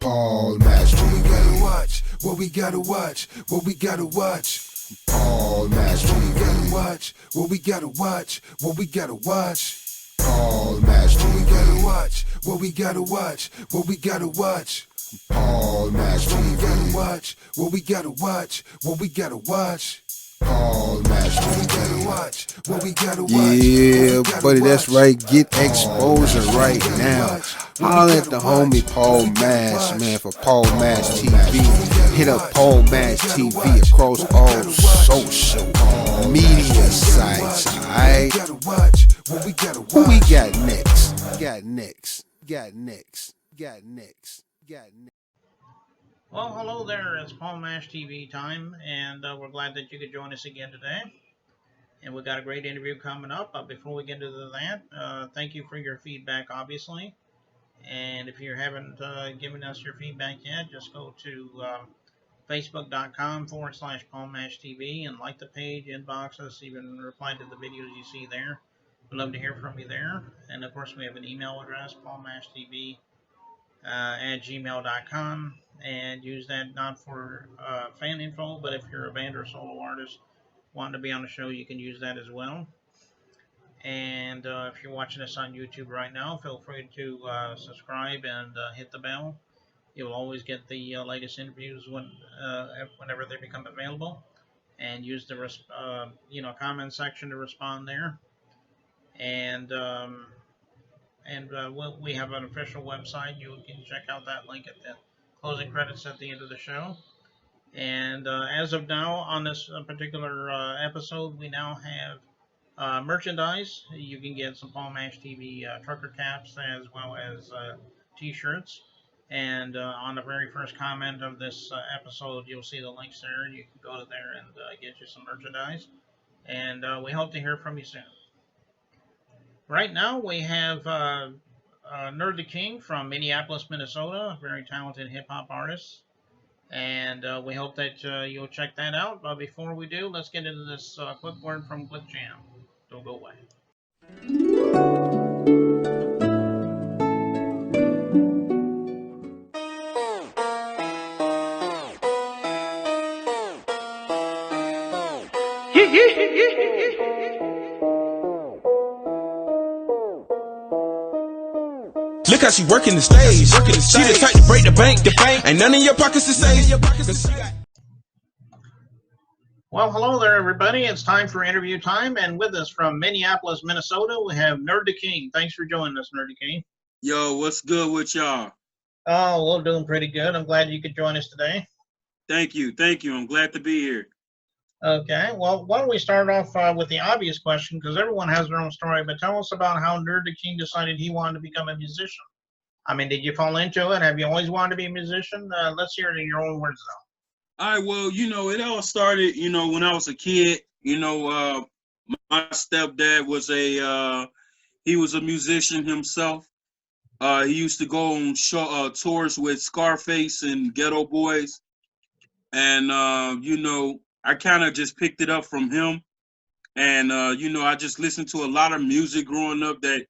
Paul Master. What we gotta watch, what we gotta watch, what we gotta watch. Paul Master. What we gotta watch, what we gotta watch, what we gotta watch. Paul Master. What we gotta watch, what we gotta watch, what we gotta watch. Paul Master. What we gotta watch, what we gotta watch, what we gotta watch. Paul Master. What we gotta watch, what we gotta watch. Yeah, buddy, that's right. Get exposure right now. Holler at the homie Paul Mash, man, for Paul Mash TV. Hit up Paul Mash TV across all social media sites, alright? Who we got next? Got next. Well, hello there. It's Paul Mash TV time, and we're glad that you could join us again today. And we got a great interview coming up. Before we get into that, thank you for your feedback, obviously. And if you haven't given us your feedback yet, just go to facebook.com/Paul Mash TV and like the page, inbox us, even reply to the videos you see there. We'd love to hear from you there. And of course, we have an email address, paulmashtv at gmail.com, and use that not for fan info, but if you're a band or solo artist wanting to be on the show, you can use that as well. And if you're watching us on YouTube right now, feel free to subscribe and hit the bell. You'll always get the latest interviews whenever they become available, and use the comment section to respond there. And we have an official website. You can check out that link at the closing credits at the end of the show. And as of now, on this particular episode, we now have merchandise. You can get some Paul Mash TV trucker caps as well as t-shirts. And on the very first comment of this episode, you'll see the links there. You can go to there and get you some merchandise. And we hope to hear from you soon. Right now, we have Nerdaking from Minneapolis, Minnesota, a very talented hip-hop artist. And we hope that you'll check that out. But before we do, let's get into this quick word from Click Jam. Don't go away. Look how she working the stage. She the type to break the bank. Ain't none in your pockets to save. Well, hello there, everybody. It's time for interview time, and with us from Minneapolis, Minnesota, we have Nerdaking. Thanks for joining us, Nerdaking. Yo, what's good with y'all? Oh, we're doing pretty good. I'm glad you could join us today. Thank you. I'm glad to be here. Okay, well, why don't we start off with the obvious question, because everyone has their own story, but tell us about how Nerdaking decided he wanted to become a musician. I mean, did you fall into it? Have you always wanted to be a musician? Let's hear it in your own words, though. All right, well, it all started, when I was a kid. My stepdad was he was a musician himself. He used to go on tours with Scarface and Ghetto Boys. And, I kind of just picked it up from him. And, I just listened to a lot of music growing up that,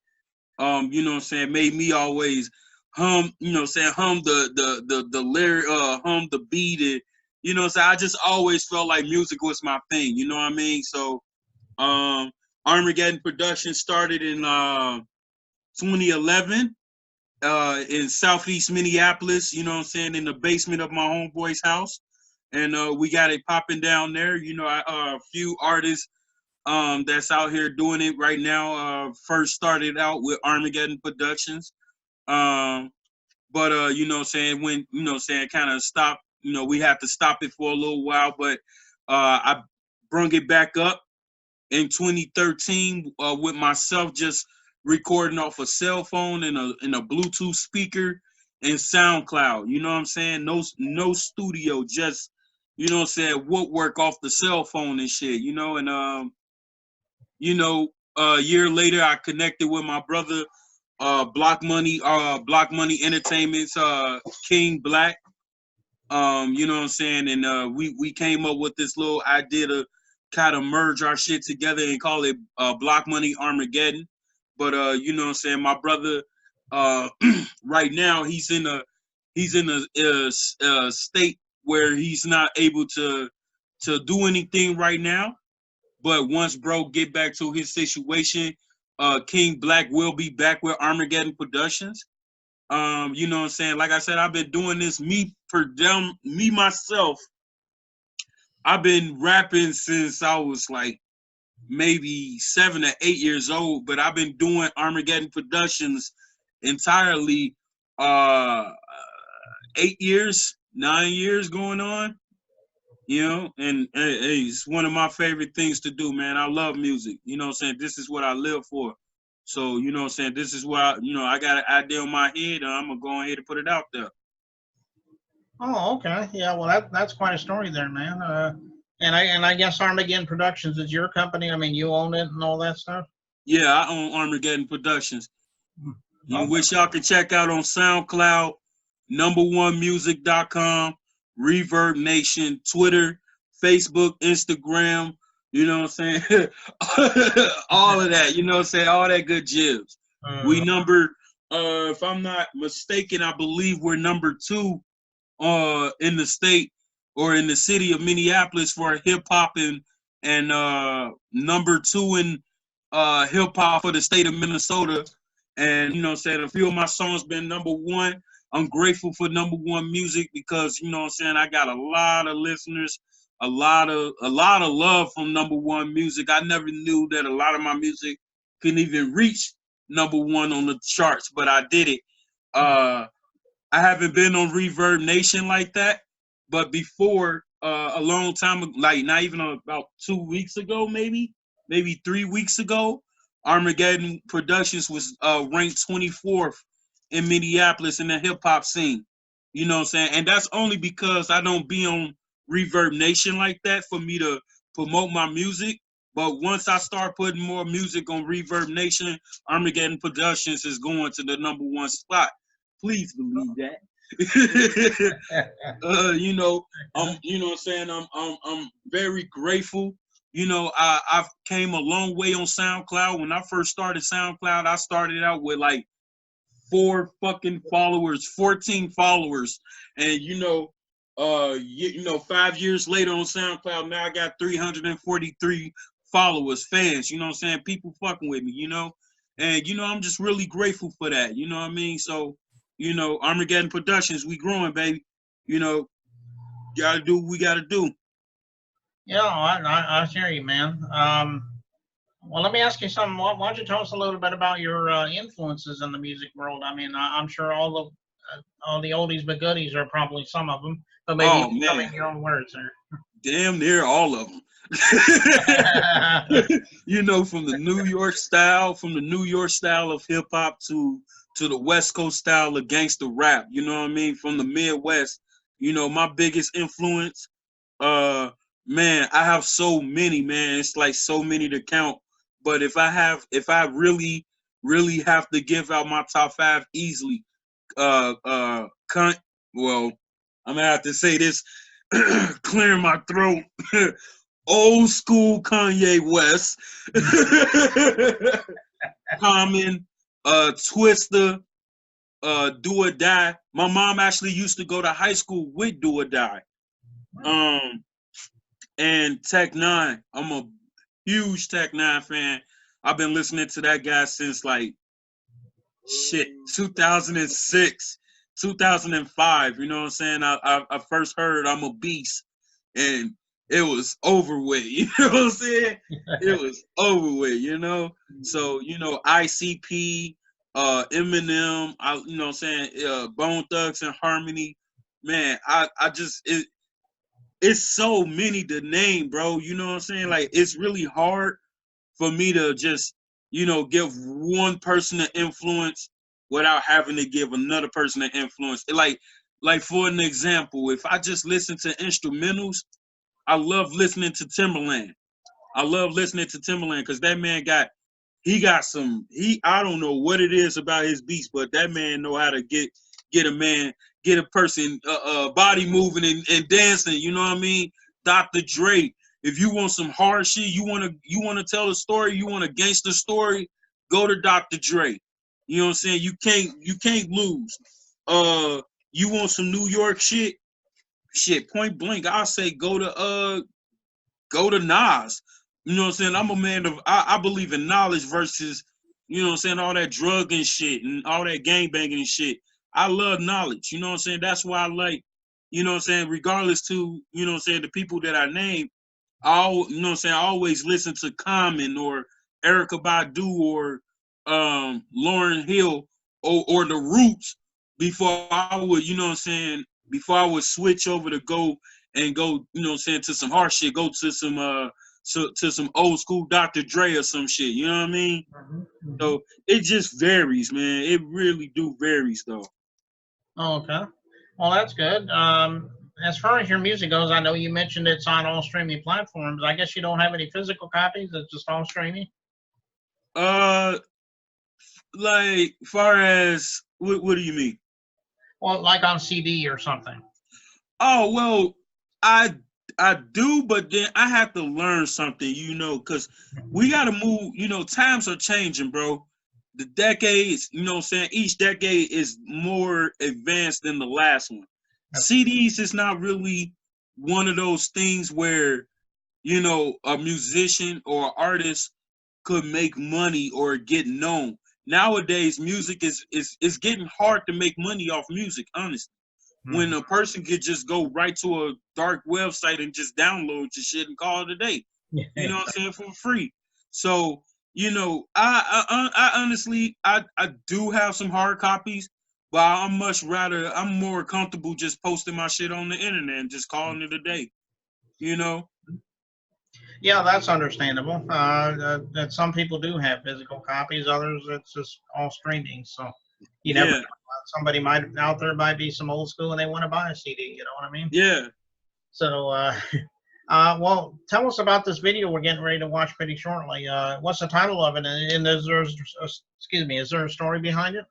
made me always hum, hum the lyric, hum the beat. And, I just always felt like music was my thing, you know what I mean? So, Armageddon Production started in 2011 in Southeast Minneapolis, in the basement of my homeboy's house. And we got it popping down there. A few artists that's out here doing it right now. First started out with Armageddon Productions. When, kind of stopped, we had to stop it for a little while, but I brung it back up in 2013 with myself just recording off a cell phone and a Bluetooth speaker and SoundCloud. You know what I'm saying? No studio, just woodwork off the cell phone and shit, and a year later I connected with my brother, Block Money Entertainment's King Black. And we came up with this little idea to kind of merge our shit together and call it Block Money Armageddon. But my brother right now he's in he's in a state where he's not able to do anything right now. But once bro get back to his situation, King Black will be back with Armageddon Productions. You know what I'm saying? Like I said, I've been doing this me myself. I've been rapping since I was like maybe 7 or 8 years old, but I've been doing Armageddon Productions entirely 8 years, 9 years going on. You know, and it's one of my favorite things to do, man. I love music. You know what I'm saying? This is what I live for. So, you know what I'm saying? This is why, I got an idea in my head and I'm going to go ahead and put it out there. Oh, okay. Yeah, well, that's quite a story there, man. And I guess Armageddon Productions is your company. I mean, you own it and all that stuff. Yeah, I own Armageddon Productions. Okay. Which y'all can check out on SoundCloud, number1music.com, Reverb Nation, Twitter, Facebook, Instagram, you know what I'm saying? All of that, you know what I'm saying? All that good jibs. We number, if I'm not mistaken, I believe we're number 2 in the state or in the city of Minneapolis for hip hop and number 2 in hip hop for the state of Minnesota. And you know what I'm saying, a few of my songs been number 1. I'm grateful for number 1 music because you know what I'm saying, I got a lot of listeners, a lot of love from number 1 music. I never knew that a lot of my music couldn't even reach number 1 on the charts, but I did it. I haven't been on Reverb Nation like that, but before a long time ago, like not even about 2 weeks ago, maybe 3 weeks ago, Armageddon Productions was ranked 24th in Minneapolis in the hip hop scene. You know what I'm saying? And that's only because I don't be on Reverb Nation like that for me to promote my music. But once I start putting more music on Reverb Nation, Armageddon Productions is going to the number 1 spot. Please believe that. You know, you know what I'm saying? I'm very grateful. You know, I've came a long way on SoundCloud. When I first started SoundCloud, I started out with like 4 fucking followers, 14 followers. And you know, 5 years later on SoundCloud, now I got 343 followers, fans, you know what I'm saying? People fucking with me, you know? And you know, I'm just really grateful for that, you know what I mean? So, you know, Armageddon Productions, we growing, baby. You know, gotta do what we gotta do. Yeah, I hear you, man. Well, let me ask you something. Why don't you tell us a little bit about your influences in the music world? I mean, I'm sure all the oldies but goodies are probably some of them, but maybe you can tell me in your own words there. Damn near all of them. You know, from the New York style of hip hop to the West Coast style of gangster rap. You know what I mean? From the Midwest. You know, my biggest influence, man, I have so many, man. It's like so many to count. But if I really, really have to give out my top 5 easily, well, I'm gonna have to say this, clearing my throat. Old school Kanye West, Common, Twister, Do or Die. My mom actually used to go to high school with Do or Die. And Tech Nine. I'm a huge Tech Nine fan. I've been listening to that guy since like 2006, 2005. You know what I'm saying? I first heard I'm a Beast, and it was over with. You know what I'm saying? It was over with. You know. So you know, ICP, Eminem. You know what I'm saying? Bone Thugs and Harmony. Man, I just it's so many to name, bro. You know what I'm saying? Like, it's really hard for me to just, you know, give one person an influence without having to give another person an influence. Like for an example, if I just listen to instrumentals, I love listening to Timberland. I love listening to Timberland because that man I don't know what it is about his beats, but that man know how to get a person body moving and dancing, you know what I mean? Dr. Dre, if you want some hard shit, you wanna tell a story, you want a gangster story, go to Dr. Dre. You know what I'm saying? You can't lose. you want some New York shit? Shit, point blank, I'll say go to Nas. You know what I'm saying? I'm a man of I believe in knowledge versus, you know what I'm saying, all that drug and shit and all that gang banging and shit. I love knowledge. You know what I'm saying? That's why I like, you know what I'm saying, regardless to, you know what I'm saying, the people that I name, you know what I'm saying, I always listen to Common or Erica Badu or Lauryn Hill or The Roots before I would, you know what I'm saying, before I would switch over to go, you know what I'm saying, to some hard shit, go to some to some old school Dr. Dre or some shit, you know what I mean? So it just varies, man. It really do varies though. Oh, okay. Well, that's good. As far as your music goes, I know you mentioned it's on all streaming platforms. I guess you don't have any physical copies. It's just all streaming. Uh like far as what do you mean? Well, like on CD or something. Oh well, I I do, but then I have to learn something, you know, because we gotta move, you know, times are changing, bro. The decades, you know what I'm saying, each decade is more advanced than the last one. CDs is not really one of those things where, you know, a musician or an artist could make money or get known. Nowadays, music is getting hard to make money off music, honestly. When a person could just go right to a dark website and just download your shit and call it a day. You know what I'm saying, for free. So, you know, I honestly I do have some hard copies, but I'm more comfortable just posting my shit on the internet and just calling it a day. You know? Yeah, that's understandable. That some people do have physical copies, others it's just all streaming. So you never know. Yeah, Somebody might out there might be some old school and they want to buy a CD. You know what I mean? yeah. So, well, tell us about this video we're getting ready to watch pretty shortly. What's the title of it? And is there, excuse me, is there a story behind it?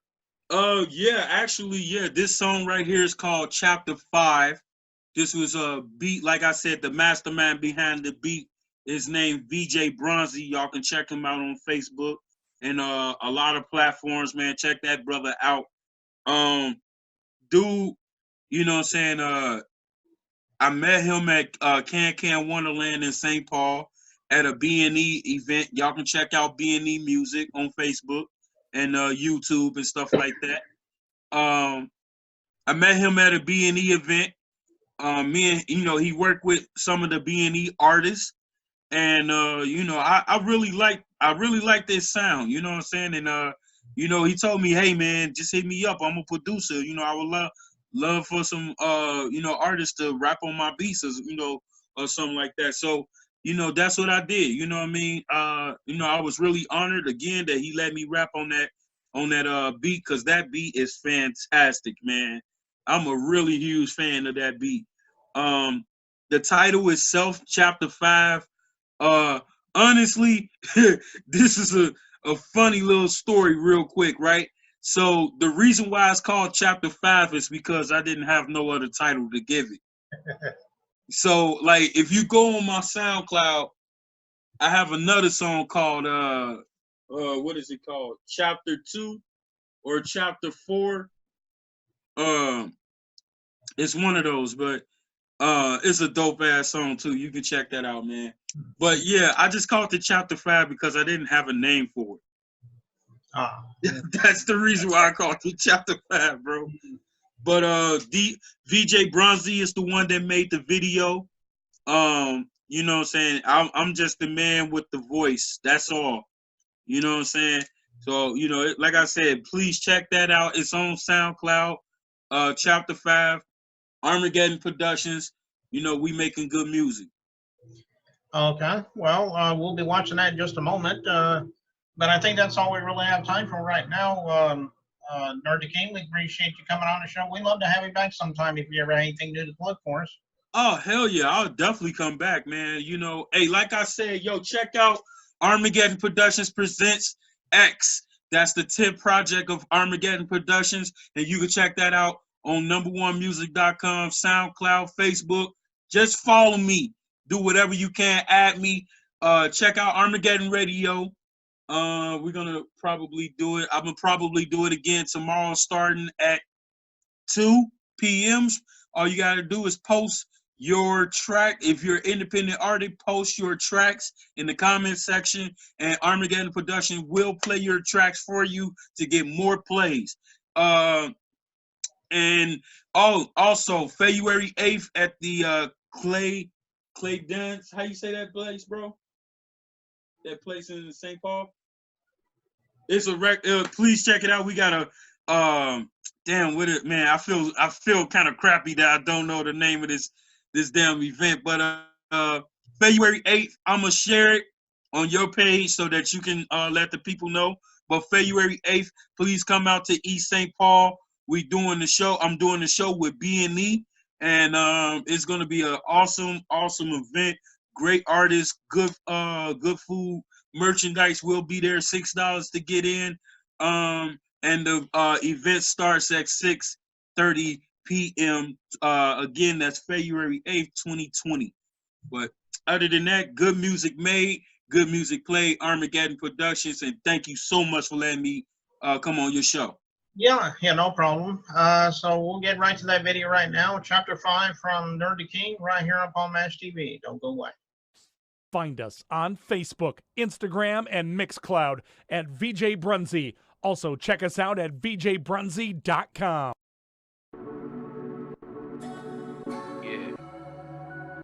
Yeah, actually, yeah. This song right here is called Chapter 5. This was a beat, like I said, the mastermind behind the beat is named VJ Bronzy. Y'all can check him out on Facebook and a lot of platforms, man. Check that brother out. Um, Dude, you know what I'm saying? I met him at Can Wonderland in St. Paul at a B&E event. Y'all can check out B&E Music on Facebook and YouTube and stuff like that. I met him at a B&E event. Me and, you know, he worked with some of the B&E artists, and you know, I really like this sound. You know what I'm saying? And you know, he told me, hey man, just hit me up. I'm a producer. You know, I would love for some you know, artists to rap on my beats, or, you know, or something like that. So, you know, that's what I did. You know what I mean? You know, I was really honored again that he let me rap on that beat, because that beat is fantastic, man. I'm a really huge fan of that beat. The title itself, Chapter 5. Uh, Honestly, this is a funny little story, real quick, right? So the reason why it's called Chapter 5 is because I didn't have no other title to give it. So, like, if you go on my SoundCloud, I have another song called what is it called? Chapter 2 or Chapter 4. Um, it's one of those, but it's a dope ass song too. You can check that out, man. But yeah, I just called it Chapter 5 because I didn't have a name for Ah, it. That's the reason why I called it Chapter 5, bro. But VJ Bronzy is the one that made the video. You know what I'm saying? I'm just the man with the voice. That's all. You know what I'm saying? So, you know, like I said, please check that out. It's on SoundCloud. Chapter 5, Armageddon Productions. You know, we making good music. okay. Well, we'll be watching that in just a moment. But I think that's all we really have time for right now. Nerdaking, we appreciate you coming on the show. We'd love to have you back sometime if you ever have anything new to plug for us. Oh, hell yeah. I'll definitely come back, man. You know, hey, like I said, yo, check out Armageddon Productions Presents X. That's the 10th project of Armageddon Productions. And you can check that out on number1music.com, SoundCloud, Facebook. Just follow me. Do whatever you can. Add me. Check out Armageddon Radio. We're gonna probably do it. I'm gonna probably do it again tomorrow, starting at 2 PMs. All you gotta do is post your track. If you're an independent artist, post your tracks in the comment section, and Armageddon Production will play your tracks for you to get more plays. And also February 8th at the Clay Dance. How you say that place, bro? That place in St. Paul. It's a please check it out. We got a damn with it, man. I feel kind of crappy that I don't know the name of this damn event, but February 8th, I'm gonna share it on your page so that you can let the people know. But February 8th, please come out to East St. Paul. We doing the show. I'm doing the show with B&E, and it's gonna be an awesome event. Great artists, good food, merchandise will be there. $6 to get in. And the event starts at 6:30 p.m. Again, that's February 8th, 2020. But other than that, good music made, good music played, Armageddon Productions, and thank you so much for letting me come on your show. Yeah, no problem. So we'll get right to that video right now. Chapter 5 from Nerdaking right here on Paul Mash TV. Don't go away. Find us on Facebook, Instagram, and Mixcloud at VJ Brunzy. Also, check us out at vjbrunzy.com. Yeah,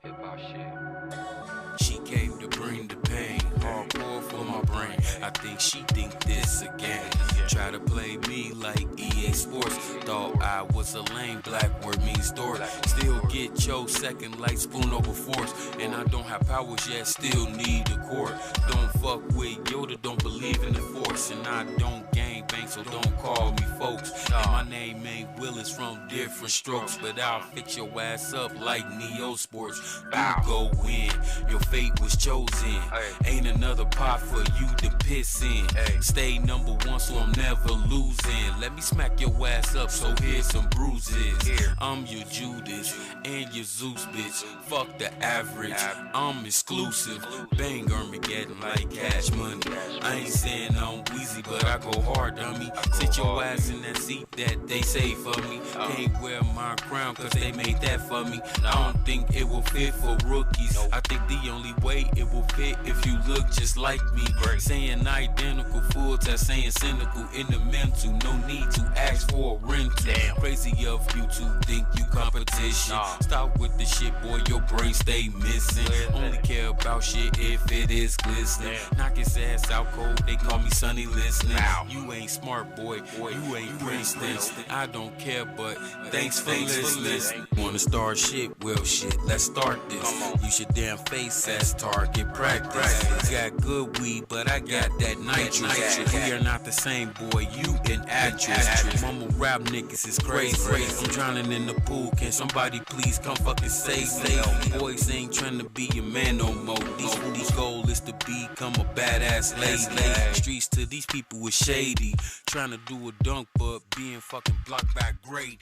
hip-hop shit. She came to bring the pain, hardcore for my brain. I think she think this again. Try to play me like EA Sports. Thought I was a lame black word means door. Still get your second light spoon over force. And I don't have powers yet, still need a court. Don't fuck with Yoda, don't believe in the force. And I don't gang bang, so don't call me folks. And my name ain't Willis from different strokes. But I'll fix your ass up like Neo Sports. You go win, your fate was chosen. Ain't another pot for you to piss in. Stay number one, so I'm never losing. Let me smack your ass up, so here's some bruises. I'm your Judas and your Zeus, bitch. Fuck the average, I'm exclusive. Bang Armageddon like cash money. I ain't saying I'm wheezy, but I go hard, dummy. Sit your ass in that seat that they say for me. Can't wear my crown, cause they made that for me. I don't think it will fit for rookies. I think the only way it will fit if you look just like me. Saying identical fools, that's saying cynical in the mental. No need to ask for a rental. Crazy of you to think you competition. Stop with the shit, boy, your brain stay missing. Only care about shit if it is glistening. Knock his ass out cold, they call me Sonny listening. You ain't smart, boy, you ain't Princeton. I don't care, but thanks for listening. Wanna start shit? Well, shit, let's start this. You should damn face ass target practice. Got good weed, but I got that nitrous. We are not the same, boy, you an actress. Mama rap niggas is crazy. I'm drowning in the pool, can somebody please come fucking save me? Boys ain't trying to be your man no more. These goal is to become a badass lady. Streets to these people is shady. Trying to do a dunk, but being fucking blocked by Grady.